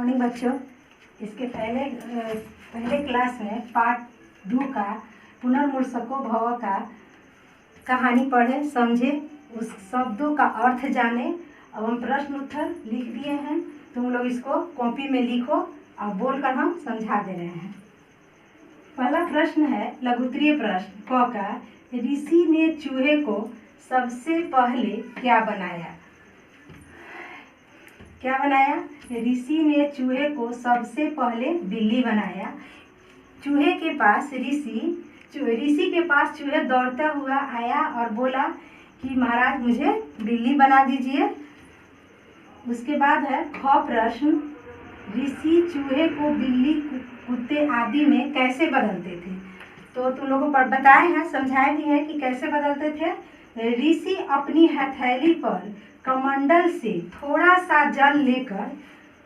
Morning बच्चों। इसके पहले क्लास में पार्ट 2 का पुनर्मूर्छको भव का कहानी पढ़े, समझे, उस शब्दों का अर्थ जाने। अब हम प्रश्न उत्तर लिख दिए हैं, तुम लोग इसको कॉपी में लिखो और बोलकर हम समझा दे रहे हैं। पहला प्रश्न है लघुत्तरीय प्रश्न क का, ऋषि ने चूहे को सबसे पहले क्या बनाया? क्या बनाया? ऋषि ने चूहे को सबसे पहले बिल्ली बनाया। चूहे के पास ऋषि के पास चूहे दौड़ता हुआ आया और बोला कि महाराज मुझे बिल्ली बना दीजिए। उसके बाद है ख प्रश्न, ऋषि चूहे को बिल्ली, कुत्ते आदि में कैसे बदलते थे? तो तुम लोगों को बताए हैं, समझाए भी हैं कि कैसे बदलते थे। ऋषि अपनी हथेली पर कमंडल से थोड़ा सा जल लेकर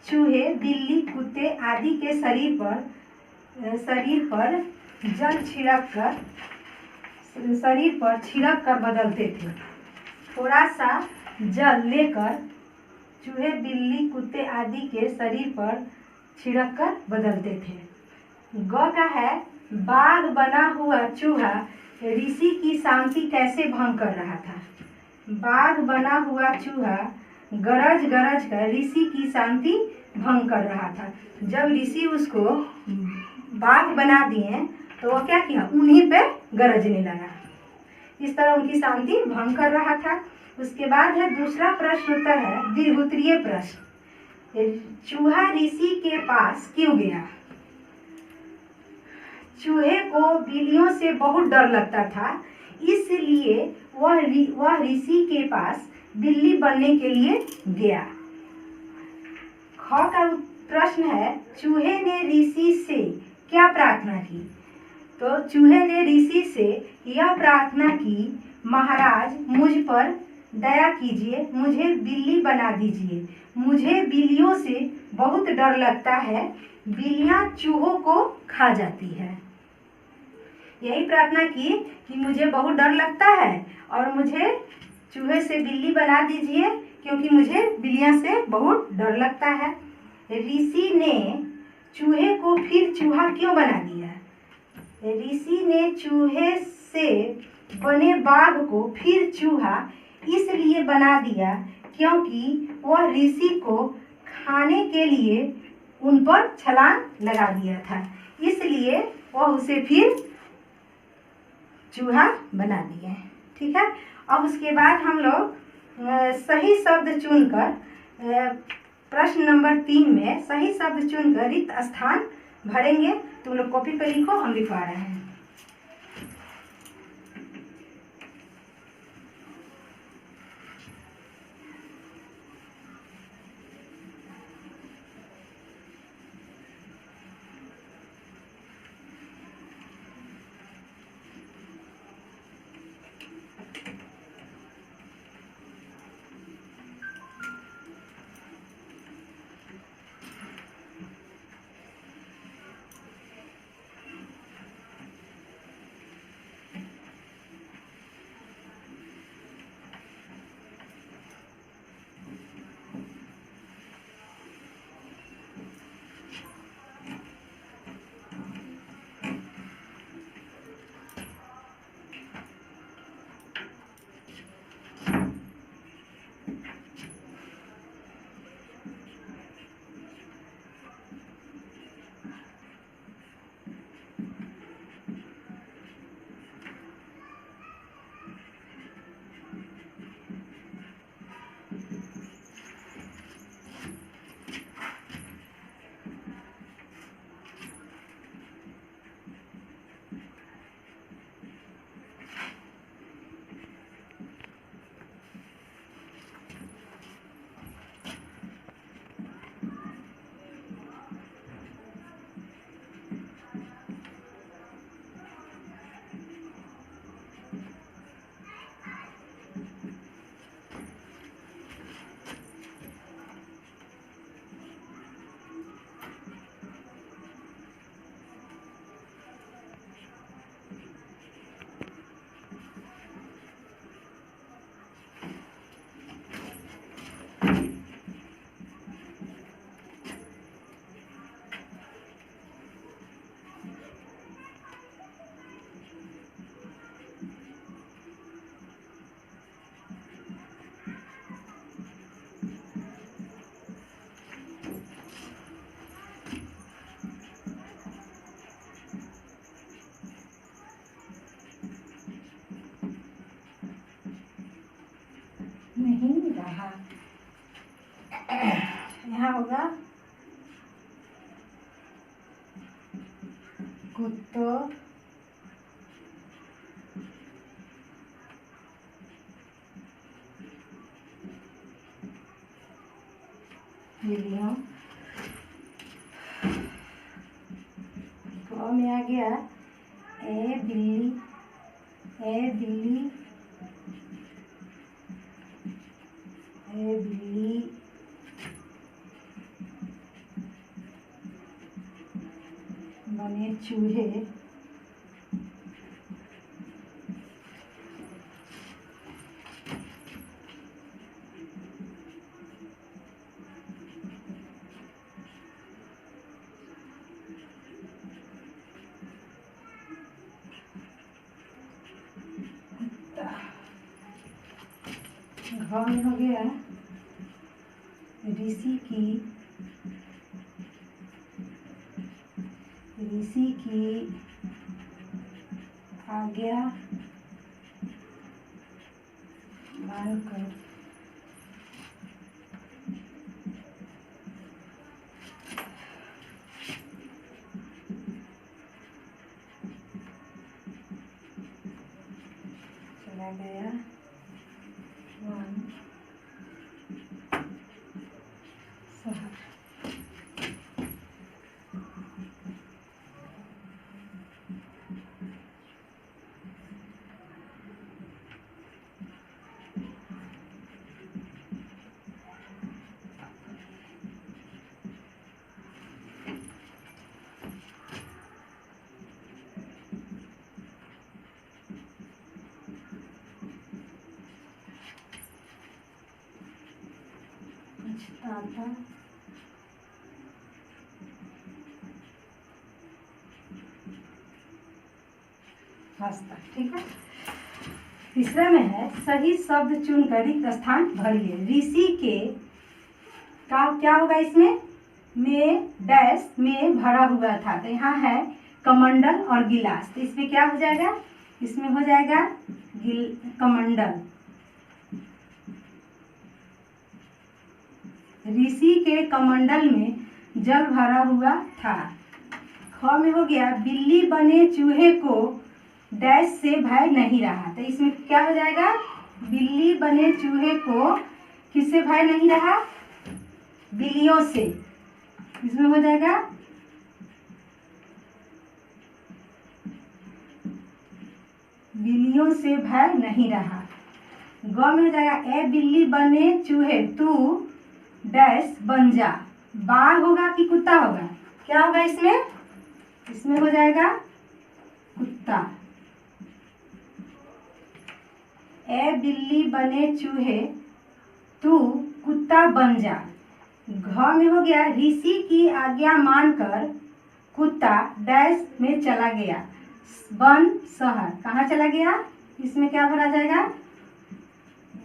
चूहे, बिल्ली, कुत्ते आदि के शरीर पर जल छिड़क कर बदलते थे। थोड़ा सा जल लेकर चूहे, बिल्ली, कुत्ते आदि के शरीर पर छिड़क कर बदलते थे। ग का है, बाघ बना हुआ चूहा ऋषि की शांति कैसे भंग कर रहा था? बाघ बना हुआ चूहा गरज गरज कर ऋषि की शांति भंग कर रहा था। जब ऋषि उसको बाघ बना दिए तो वो क्या किया? उन्हीं पे गरजने लगा। इस तरह उनकी शांति भंग कर रहा था। उसके बाद है दूसरा प्रश्न उत्तर है दीर्घोत्तरीय प्रश्न, चूहा ऋषि के पास क्यों गया? चूहे को बिल्लियों से बहुत डर लगता था, इसलिए वह ऋषि के पास बिल्ली बनने के लिए गया। ख का प्रश्न है, चूहे ने ऋषि से क्या प्रार्थना की? तो चूहे ने ऋषि से यह प्रार्थना की, महाराज मुझ पर दया कीजिए, मुझे बिल्ली बना दीजिए, मुझे बिल्लियों से बहुत डर लगता है, बिल्लियां चूहों को खा जाती है। यही प्रार्थना की कि मुझे बहुत डर लगता है और मुझे चूहे से बिल्ली बना दीजिए, क्योंकि मुझे बिल्लियां से बहुत डर लगता है। ऋषि ने चूहे को फिर चूहा क्यों बना दिया? ऋषि ने चूहे से बने बाघ को फिर चूहा इसलिए बना दिया क्योंकि वह ऋषि को खाने के लिए उन पर छलांग लगा दिया था, इसलिए वह उसे फिर चूहा बना दिए। ठीक है। अब उसके बाद हम लोग सही शब्द चुनकर प्रश्न नंबर 3 में सही शब्द चुनकर रिक्त स्थान भरेंगे। तुम लोग कॉपी पर लिखो, हम लिखवा रहे हैं। होगा कुत्तों बिल्लियों। क में आ गया ए बिल्ली ए बिल्ली ए बिल्ली बने चूहे घ में हो गया ऋषि की आज्ञा मानकर चला गया वन शहर। पछताता हंसता। ठीक है। तीसरा में है सही शब्द चुनकर रिक्त स्थान भरिए। ऋषि के का क्या होगा इसमें में डैश में भरा हुआ था, तो यहाँ है कमंडल और गिलास, तो इसमें क्या हो जाएगा, इसमें हो जाएगा कमंडल। ऋषि के कमंडल में जल भरा हुआ था। ख में हो गया बिल्ली बने चूहे को डैश से भय नहीं रहा, तो इसमें क्या हो जाएगा, बिल्ली बने चूहे को किससे भय नहीं रहा, बिल्लियों से। इसमें हो जाएगा बिल्लियों से भय नहीं रहा। ग में हो जाएगा ए बिल्ली बने चूहे तू डैश बन जा। बाघ होगा कि कुत्ता होगा, क्या होगा इसमें, इसमें हो जाएगा कुत्ता। ए बिल्ली बने चूहे तू कुत्ता बन जा। घ में हो गया ऋषि की आज्ञा मानकर कुत्ता डैश में चला गया वन शहर। कहाँ चला गया, इसमें क्या भरा जाएगा,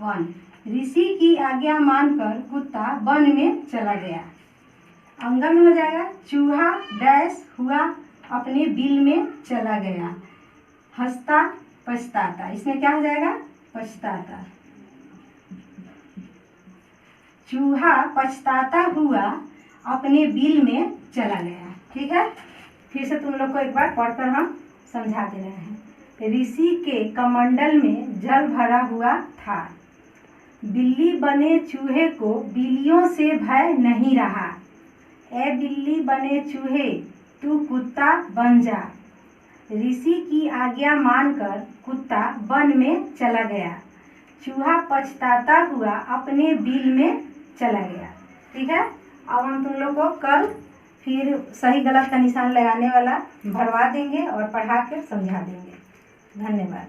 वन। ऋषि की आज्ञा मानकर कुत्ता वन में चला गया। अंग में हो जाएगा चूहा डैश हुआ अपने बिल में चला गया। हंसता पछताता, इसमें क्या हो जाएगा, पछताता। चूहा पछताता हुआ अपने बिल में चला गया। ठीक है, फिर से तुम लोग को एक बार पढ़कर हम समझा दे रहे हैं। ऋषि के कमंडल में जल भरा हुआ था। बिल्ली बने चूहे को बिल्लियों से भय नहीं रहा। ए बिल्ली बने चूहे तू कुत्ता बन जा। ऋषि की आज्ञा मानकर कुत्ता वन में चला गया। चूहा पछताता हुआ अपने बिल में चला गया। ठीक है, अब हम तुम लोग को कल फिर सही गलत का निशान लगाने वाला भरवा देंगे और पढ़ा कर समझा देंगे। धन्यवाद।